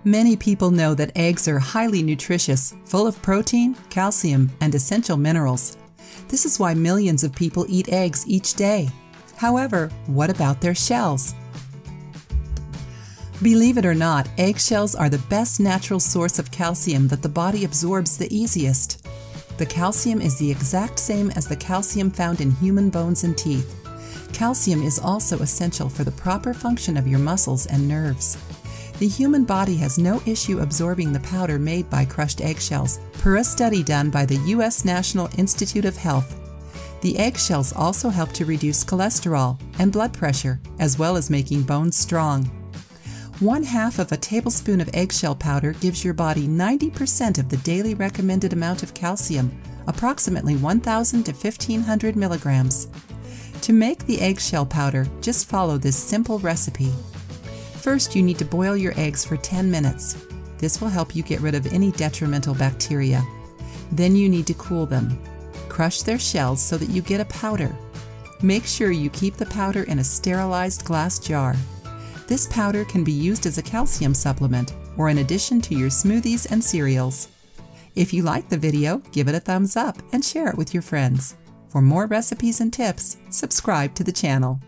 Many people know that eggs are highly nutritious, full of protein, calcium, and essential minerals. This is why millions of people eat eggs each day. However, what about their shells? Believe it or not, eggshells are the best natural source of calcium that the body absorbs the easiest. The calcium is the exact same as the calcium found in human bones and teeth. Calcium is also essential for the proper function of your muscles and nerves. The human body has no issue absorbing the powder made by crushed eggshells, per a study done by the U.S. National Institute of Health. The eggshells also help to reduce cholesterol and blood pressure, as well as making bones strong. 1/2 of a tablespoon of eggshell powder gives your body 90% of the daily recommended amount of calcium, approximately 1,000 to 1,500 milligrams. To make the eggshell powder, just follow this simple recipe. First, you need to boil your eggs for 10 minutes. This will help you get rid of any detrimental bacteria. Then you need to cool them. Crush their shells so that you get a powder. Make sure you keep the powder in a sterilized glass jar. This powder can be used as a calcium supplement or in addition to your smoothies and cereals. If you like the video, give it a thumbs up and share it with your friends. For more recipes and tips, subscribe to the channel.